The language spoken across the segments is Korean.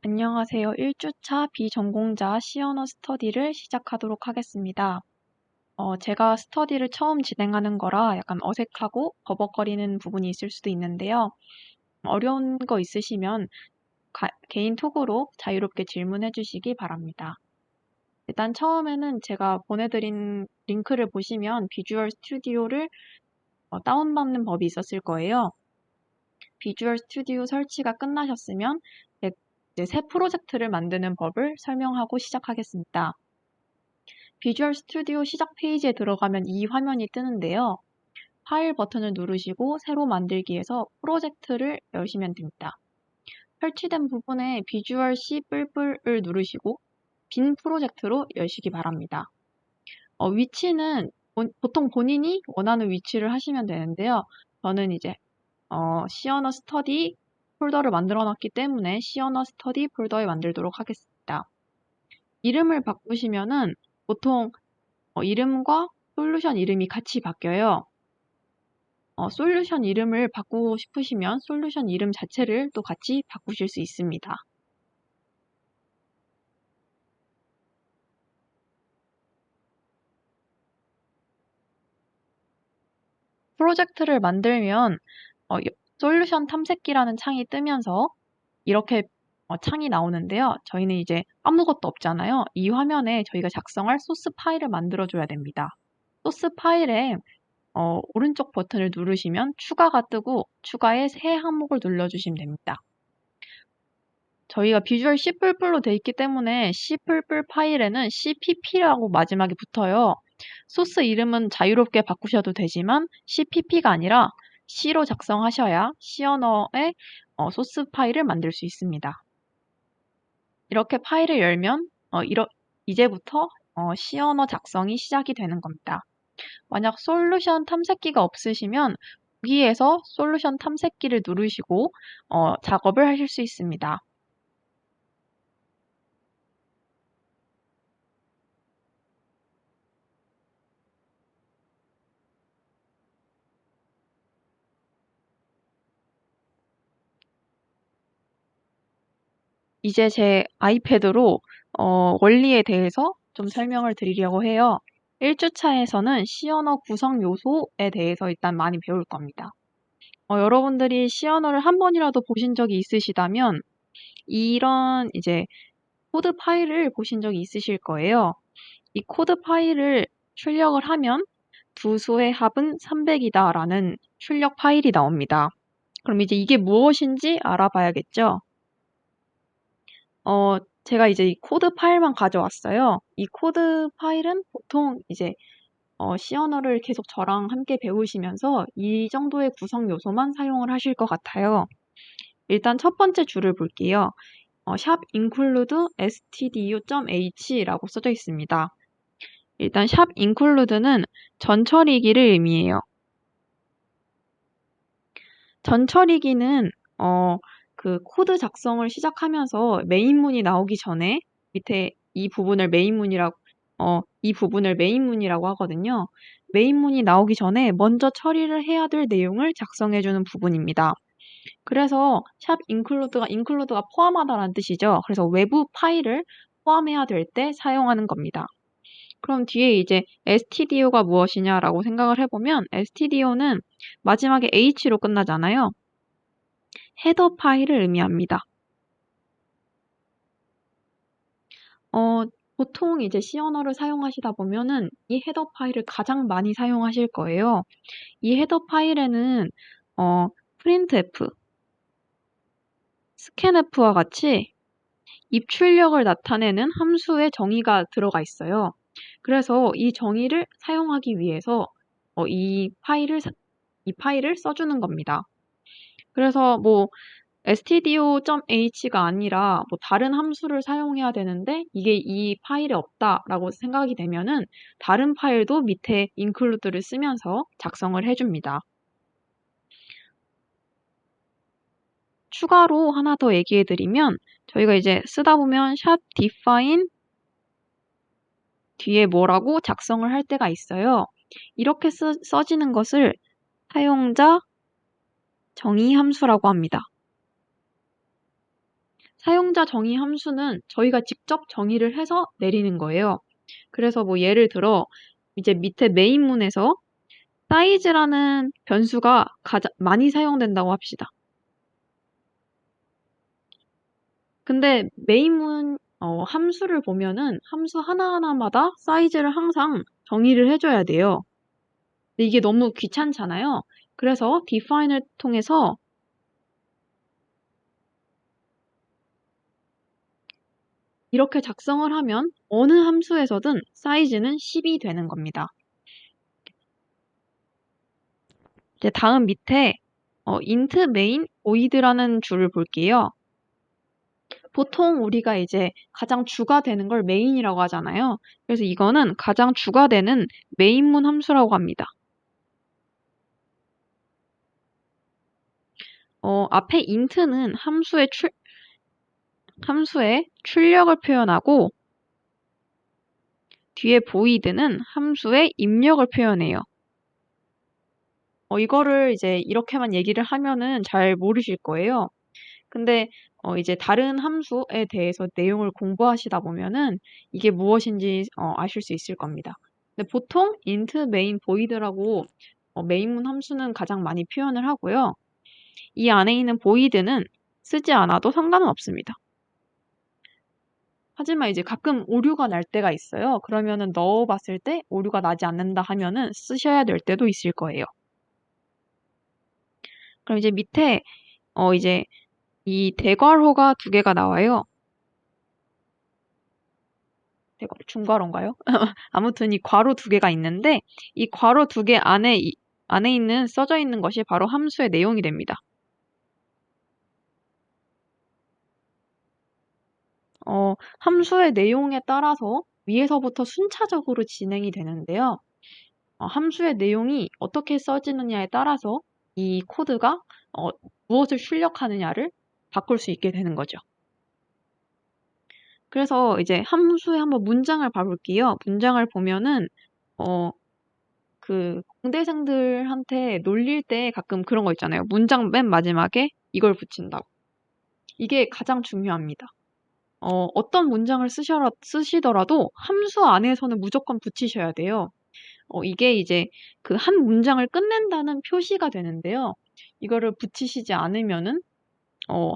안녕하세요. 1주차 비전공자 시언어 스터디를 시작하도록 하겠습니다. 제가 스터디를 처음 진행하는 거라 약간 어색하고 버벅거리는 부분이 있을 수도 있는데요. 어려운 거 있으시면 개인 톡으로 자유롭게 질문해 주시기 바랍니다. 일단 처음에는 제가 보내드린 링크를 보시면 비주얼 스튜디오를 다운받는 법이 있었을 거예요. 비주얼 스튜디오 설치가 끝나셨으면 이제 새 프로젝트를 만드는 법을 설명하고 시작하겠습니다. 비주얼 스튜디오 시작 페이지에 들어가면 이 화면이 뜨는데요. 파일 버튼을 누르시고 새로 만들기에서 프로젝트를 여시면 됩니다. 설치된 부분에 비주얼 C 뿔뿔을 누르시고 빈 프로젝트로 여시기 바랍니다. 위치는 보통 본인이 원하는 위치를 하시면 되는데요. 저는 이제 시언어 스터디 폴더를 만들어 놨기 때문에 시언어 스터디 폴더에 만들도록 하겠습니다. 이름을 바꾸시면은 보통 이름과 솔루션 이름이 같이 바뀌어요. 솔루션 이름을 바꾸고 싶으시면 솔루션 이름 자체를 또 같이 바꾸실 수 있습니다. 프로젝트를 만들면 솔루션 탐색기라는 창이 뜨면서 이렇게 창이 나오는데요. 저희는 이제 아무것도 없잖아요. 이 화면에 저희가 작성할 소스 파일을 만들어줘야 됩니다. 소스 파일에 오른쪽 버튼을 누르시면 추가가 뜨고 추가에 새 항목을 눌러주시면 됩니다. 저희가 비주얼 C++로 되어 있기 때문에 C++ 파일에는 CPP라고 마지막에 붙어요. 소스 이름은 자유롭게 바꾸셔도 되지만 CPP가 아니라 C로 작성하셔야 C 언어의 소스 파일을 만들 수 있습니다. 이렇게 파일을 열면 이제부터 C 언어 작성이 시작이 되는 겁니다. 만약 솔루션 탐색기가 없으시면 여기에서 솔루션 탐색기를 누르시고 작업을 하실 수 있습니다. 이제 제 아이패드로 원리에 대해서 좀 설명을 드리려고 해요. 1주차에서는 C 언어 구성 요소에 대해서 일단 많이 배울 겁니다. 여러분들이 C 언어를 한 번이라도 보신 적이 있으시다면 이런 이제 코드 파일을 보신 적이 있으실 거예요. 이 코드 파일을 출력을 하면 두 수의 합은 300이다 라는 출력 파일이 나옵니다. 그럼 이제 이게 무엇인지 알아봐야겠죠? 제가 이제 이 코드 파일만 가져왔어요. 이 코드 파일은 보통 이제 C 언어를 계속 저랑 함께 배우시면서 이 정도의 구성 요소만 사용을 하실 것 같아요. 일단 첫 번째 줄을 볼게요. 샵 include stdio.h라고 써져 있습니다. 일단 샵 include는 전처리기를 의미해요. 전처리기는 그 코드 작성을 시작하면서 메인문이 나오기 전에 밑에 이 부분을 메인문이라고 하거든요. 메인문이 나오기 전에 먼저 처리를 해야 될 내용을 작성해주는 부분입니다. 그래서 샵 include가 포함하다라는 뜻이죠. 그래서 외부 파일을 포함해야 될 때 사용하는 겁니다. 그럼 뒤에 이제 stdio가 무엇이냐라고 생각을 해보면 stdio는 마지막에 h로 끝나잖아요. 헤더 파일을 의미합니다. 보통 이제 C 언어를 사용하시다 보면은 이 헤더 파일을 가장 많이 사용하실 거예요. 이 헤더 파일에는 printf, scanf와 같이 입출력을 나타내는 함수의 정의가 들어가 있어요. 그래서 이 정의를 사용하기 위해서 이 파일을 써주는 겁니다. 그래서 뭐 stdio.h가 아니라 뭐 다른 함수를 사용해야 되는데 이게 이 파일에 없다라고 생각이 되면은 다른 파일도 밑에 include를 쓰면서 작성을 해줍니다. 추가로 하나 더 얘기해드리면 저희가 이제 쓰다 보면 샵 define 뒤에 뭐라고 작성을 할 때가 있어요. 이렇게 써지는 것을 사용자 정의 함수라고 합니다. 사용자 정의 함수는 저희가 직접 정의를 해서 내리는 거예요. 그래서 뭐 예를 들어 이제 밑에 메인문에서 사이즈라는 변수가 가장 많이 사용된다고 합시다. 근데 메인문 함수를 보면은 함수 하나하나마다 사이즈를 항상 정의를 해줘야 돼요. 근데 이게 너무 귀찮잖아요. 그래서 define을 통해서 이렇게 작성을 하면 어느 함수에서든 사이즈는 10이 되는 겁니다. 이제 다음 밑에 int main void라는 줄을 볼게요. 보통 우리가 이제 가장 주가 되는 걸 메인이라고 하잖아요. 그래서 이거는 가장 주가 되는 메인문 함수라고 합니다. 앞에 int는 함수의 출력을 표현하고 뒤에 void는 함수의 입력을 표현해요. 이거를 이제 이렇게만 얘기를 하면은 잘 모르실 거예요. 근데 이제 다른 함수에 대해서 내용을 공부하시다 보면은 이게 무엇인지 아실 수 있을 겁니다. 근데 보통 int main void라고 메인문 함수는 가장 많이 표현을 하고요. 이 안에 있는 void는 쓰지 않아도 상관은 없습니다. 하지만 이제 가끔 오류가 날 때가 있어요. 그러면은 넣어봤을 때 오류가 나지 않는다 하면은 쓰셔야 될 때도 있을 거예요. 그럼 이제 밑에 이제 이 대괄호가 두 개가 나와요. 중괄호인가요? 아무튼 이 괄호 두 개가 있는데 이 괄호 두 개 안에 있는 써져 있는 것이 바로 함수의 내용이 됩니다. 함수의 내용에 따라서 위에서부터 순차적으로 진행이 되는데요. 함수의 내용이 어떻게 써지느냐에 따라서 이 코드가 무엇을 출력하느냐를 바꿀 수 있게 되는 거죠. 그래서 이제 함수의 한번 문장을 봐볼게요. 문장을 보면은 그 공대생들한테 놀릴 때 가끔 그런 거 있잖아요. 문장 맨 마지막에 이걸 붙인다고. 이게 가장 중요합니다. 어떤 문장을 쓰시더라도 함수 안에서는 무조건 붙이셔야 돼요. 이게 이제 그 한 문장을 끝낸다는 표시가 되는데요. 이거를 붙이시지 않으면은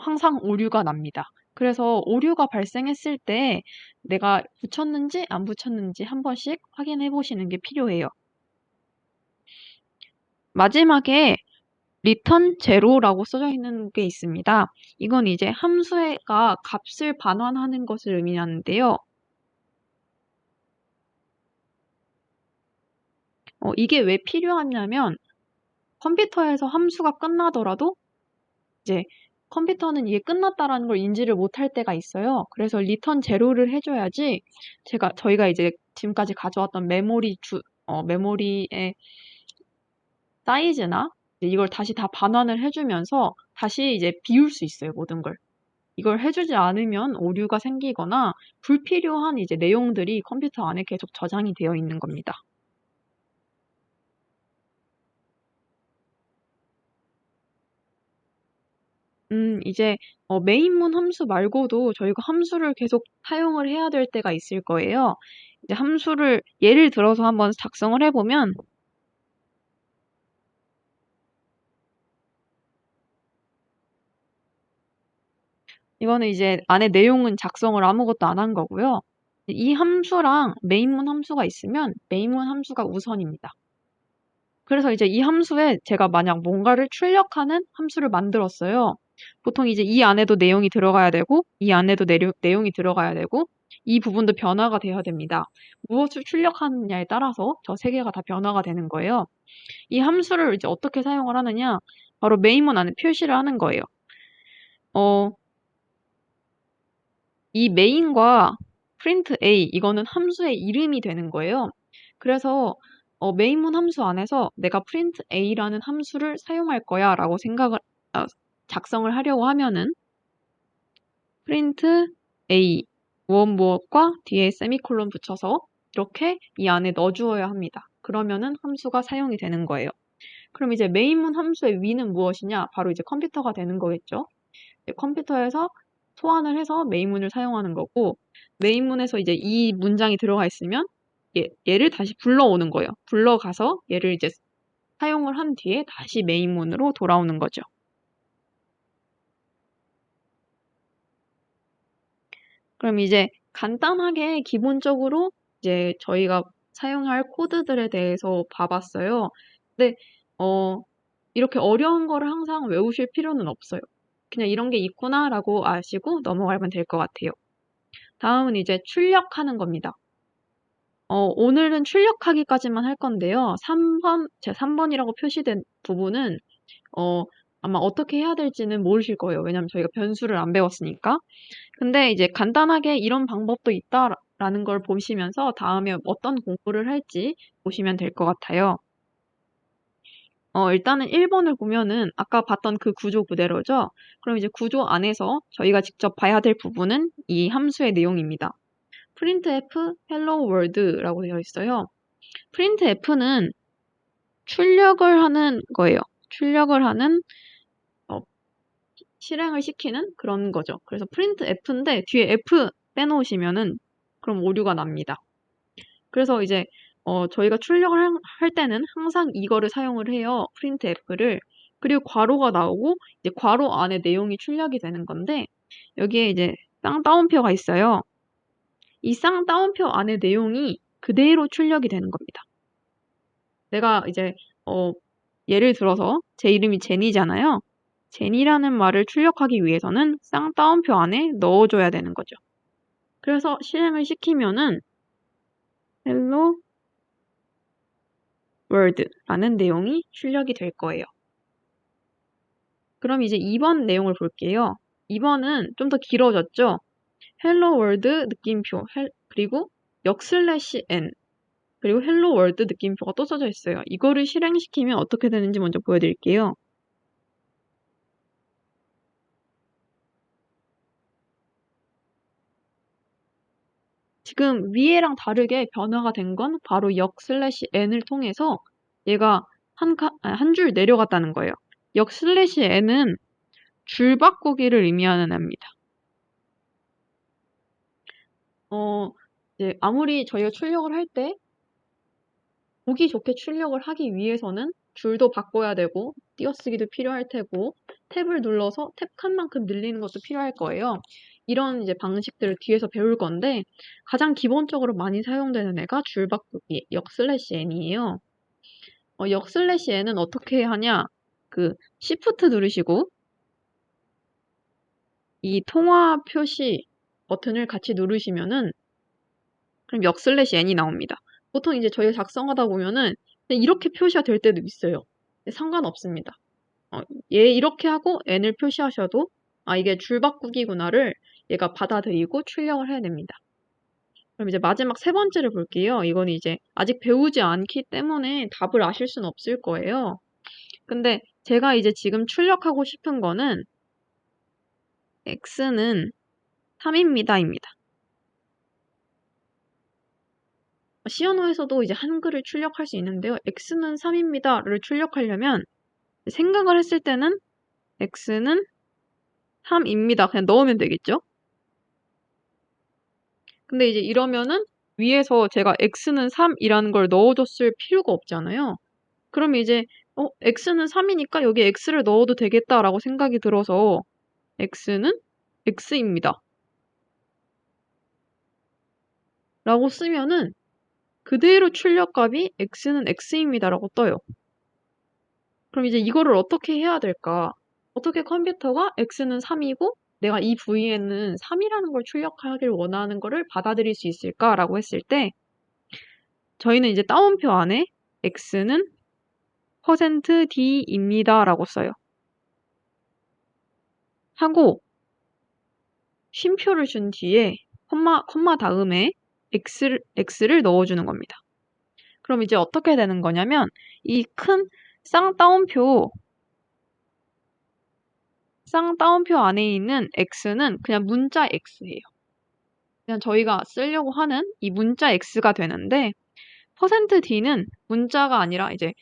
항상 오류가 납니다. 그래서 오류가 발생했을 때 내가 붙였는지 안 붙였는지 한 번씩 확인해 보시는 게 필요해요. 마지막에 return zero라고 써져 있는 게 있습니다. 이건 이제 함수가 값을 반환하는 것을 의미하는데요. 이게 왜 필요하냐면 컴퓨터에서 함수가 끝나더라도 이제 컴퓨터는 이게 끝났다라는 걸 인지를 못할 때가 있어요. 그래서 return zero를 해줘야지 저희가 이제 지금까지 가져왔던 메모리의 사이즈나 이걸 다시 다 반환을 해주면서 다시 이제 비울 수 있어요, 모든 걸. 이걸 해주지 않으면 오류가 생기거나 불필요한 이제 내용들이 컴퓨터 안에 계속 저장이 되어 있는 겁니다. 이제 메인문 함수 말고도 저희가 함수를 계속 사용을 해야 될 때가 있을 거예요. 이제 함수를 예를 들어서 한번 작성을 해보면 이거는 이제 안에 내용은 작성을 아무것도 안 한 거고요. 이 함수랑 메인문 함수가 있으면 메인문 함수가 우선입니다. 그래서 이제 이 함수에 제가 만약 뭔가를 출력하는 함수를 만들었어요. 보통 이제 이 안에도 내용이 들어가야 되고, 이 안에도 내용이 들어가야 되고, 이 부분도 변화가 돼야 됩니다. 무엇을 출력하느냐에 따라서 저 세 개가 다 변화가 되는 거예요. 이 함수를 이제 어떻게 사용을 하느냐? 바로 메인문 안에 표시를 하는 거예요. 어, 이 메인과 print a 이거는 함수의 이름이 되는 거예요. 그래서 메인문 함수 안에서 내가 print a라는 함수를 사용할 거야라고 작성을 하려고 하면은 print a 무엇과 뒤에 세미콜론 붙여서 이렇게 이 안에 넣어주어야 합니다. 그러면은 함수가 사용이 되는 거예요. 그럼 이제 메인문 함수의 위는 무엇이냐? 바로 이제 컴퓨터가 되는 거겠죠. 컴퓨터에서 소환을 해서 메인문을 사용하는 거고, 메인문에서 이제 이 문장이 들어가 있으면 얘를 다시 불러오는 거예요. 불러가서 얘를 이제 사용을 한 뒤에 다시 메인문으로 돌아오는 거죠. 그럼 이제 간단하게 기본적으로 이제 저희가 사용할 코드들에 대해서 봐봤어요. 근데 이렇게 어려운 거를 항상 외우실 필요는 없어요. 그냥 이런 게 있구나라고 아시고 넘어가면 될 것 같아요. 다음은 이제 출력하는 겁니다. 오늘은 출력하기까지만 할 건데요. 제 3번이라고 표시된 부분은 아마 어떻게 해야 될지는 모르실 거예요. 왜냐면 저희가 변수를 안 배웠으니까. 근데 이제 간단하게 이런 방법도 있다라는 걸 보시면서 다음에 어떤 공부를 할지 보시면 될 것 같아요. 일단은 1번을 보면은 아까 봤던 그 구조 그대로죠. 그럼 이제 구조 안에서 저희가 직접 봐야 될 부분은 이 함수의 내용입니다. printf hello world라고 되어 있어요. printf는 출력을 하는 거예요. 출력을 하는 실행을 시키는 그런 거죠. 그래서 printf인데 뒤에 f 빼놓으시면은 그럼 오류가 납니다. 그래서 이제 저희가 출력을 할 때는 항상 이거를 사용을 해요. printf를. 그리고 괄호가 나오고 이제 괄호 안에 내용이 출력이 되는 건데 여기에 이제 쌍따옴표가 있어요. 이 쌍따옴표 안에 내용이 그대로 출력이 되는 겁니다. 내가 이제 예를 들어서 제 이름이 제니잖아요. 제니라는 말을 출력하기 위해서는 쌍따옴표 안에 넣어줘야 되는 거죠. 그래서 실행을 시키면은 hello world라는 내용이 출력이 될 거예요. 그럼 이제 2번 내용을 볼게요. 2번은 좀 더 길어졌죠? hello world 느낌표 그리고 역/n 그리고 hello world 느낌표가 또 써져 있어요. 이거를 실행시키면 어떻게 되는지 먼저 보여드릴게요. 지금 위에랑 다르게 변화가 된 건 바로 역/n을 통해서 얘가 한 줄 내려갔다는 거예요. 역/n은 줄 바꾸기를 의미하는 합니다. 이제 아무리 저희가 출력을 할 때 보기 좋게 출력을 하기 위해서는 줄도 바꿔야 되고 띄어쓰기도 필요할 테고 탭을 눌러서 탭 칸만큼 늘리는 것도 필요할 거예요. 이런 이제 방식들을 뒤에서 배울 건데 가장 기본적으로 많이 사용되는 애가 줄 바꾸기 역/n이에요. 역/n은 어떻게 하냐? 그 Shift 누르시고 이 통화 표시 버튼을 같이 누르시면은 그럼 역/n이 나옵니다. 보통 이제 저희가 작성하다 보면은 그냥 이렇게 표시가 될 때도 있어요. 상관없습니다. 얘 이렇게 하고 n을 표시하셔도 이게 줄 바꾸기구나를 얘가 받아들이고 출력을 해야 됩니다. 그럼 이제 마지막 세 번째를 볼게요. 이건 이제 아직 배우지 않기 때문에 답을 아실 수는 없을 거예요. 근데 제가 이제 지금 출력하고 싶은 거는 x는 3입니다입니다. 시어노에서도 이제 한글을 출력할 수 있는데요. x는 3입니다를 출력하려면 생각을 했을 때는 x는 3입니다. 그냥 넣으면 되겠죠? 근데 이제 이러면은 위에서 제가 x는 3이라는 걸 넣어줬을 필요가 없잖아요. 그럼 이제 x는 3이니까 여기 x를 넣어도 되겠다라고 생각이 들어서 x는 x입니다. 라고 쓰면은 그대로 출력값이 x는 x입니다라고 떠요. 그럼 이제 이거를 어떻게 해야 될까? 어떻게 컴퓨터가 x는 3이고 내가 이 부위에는 3이라는 걸 출력하길 원하는 거를 받아들일 수 있을까라고 했을 때 저희는 이제 따옴표 안에 x는 %d입니다 라고 써요. 하고 쉼표를 준 뒤에 콤마 다음에 x를 넣어주는 겁니다. 그럼 이제 어떻게 되는 거냐면 이 큰 쌍따옴표 안에 있는 x는 그냥 문자 x예요. 그냥 저희가 쓰려고 하는 이 문자 x가 되는데 %d는 문자가 아니라 이제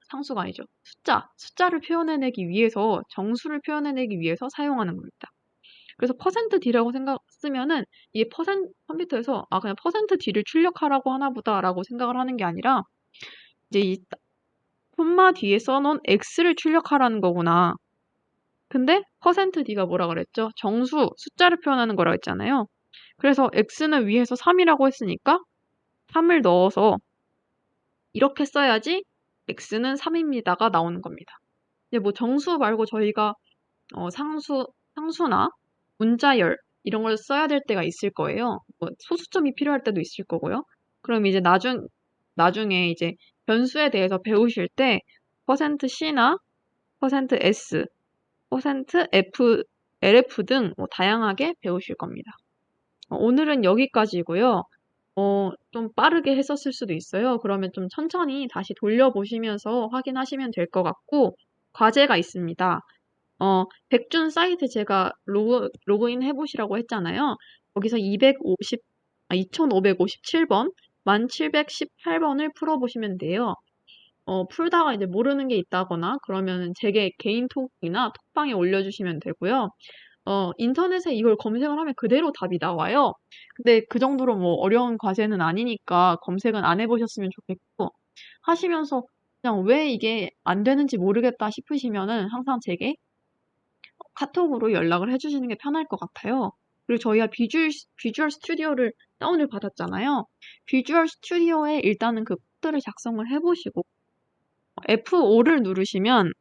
상수가 아니죠. 숫자를 표현해내기 위해서, 정수를 표현해내기 위해서 사용하는 겁니다. 그래서 %d라고 쓰면은 이게 컴퓨터에서 그냥 %d를 출력하라고 하나 보다라고 생각을 하는 게 아니라 이제 이 콤마 뒤에 써놓은 x를 출력하라는 거구나. 근데 %d가 뭐라 그랬죠? 정수, 숫자를 표현하는 거라고 했잖아요. 그래서 x는 위에서 3이라고 했으니까 3을 넣어서 이렇게 써야지 x는 3입니다가 나오는 겁니다. 이제 뭐 정수 말고 저희가 상수나 문자열 이런 걸 써야 될 때가 있을 거예요. 뭐 소수점이 필요할 때도 있을 거고요. 그럼 이제 나중에 이제 변수에 대해서 배우실 때 %c나 %s, %f, lf 등 뭐 다양하게 배우실 겁니다. 오늘은 여기까지고요. 좀 빠르게 했었을 수도 있어요. 그러면 좀 천천히 다시 돌려보시면서 확인하시면 될 것 같고, 과제가 있습니다. 백준 사이트 제가 로그인 해보시라고 했잖아요. 거기서 2557번, 1718번을 풀어보시면 돼요. 풀다가 이제 모르는 게 있다거나 그러면 제게 개인 톡이나 톡방에 올려주시면 되고요. 인터넷에 이걸 검색을 하면 그대로 답이 나와요. 근데 그 정도로 뭐 어려운 과제는 아니니까 검색은 안 해보셨으면 좋겠고, 하시면서 그냥 왜 이게 안 되는지 모르겠다 싶으시면은 항상 제게 카톡으로 연락을 해주시는 게 편할 것 같아요. 그리고 저희가 비주얼 스튜디오를 다운을 받았잖아요. 비주얼 스튜디오에 일단은 그 코드를 작성을 해보시고 F5를 누르시면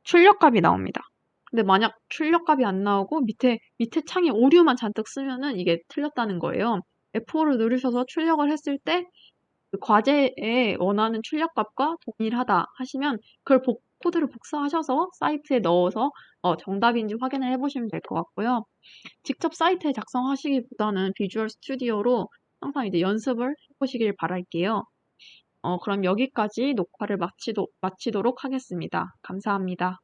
출력값이 나옵니다. 근데 만약 출력값이 안 나오고 밑에 창에 오류만 잔뜩 쓰면은 이게 틀렸다는 거예요. F5를 누르셔서 출력을 했을 때 그 과제에 원하는 출력값과 동일하다 하시면 그걸 코드를 복사하셔서 사이트에 넣어서 정답인지 확인을 해보시면 될 것 같고요. 직접 사이트에 작성하시기보다는 비주얼 스튜디오로 항상 이제 연습을 해보시길 바랄게요. 그럼 여기까지 녹화를 마치도록 하겠습니다. 감사합니다.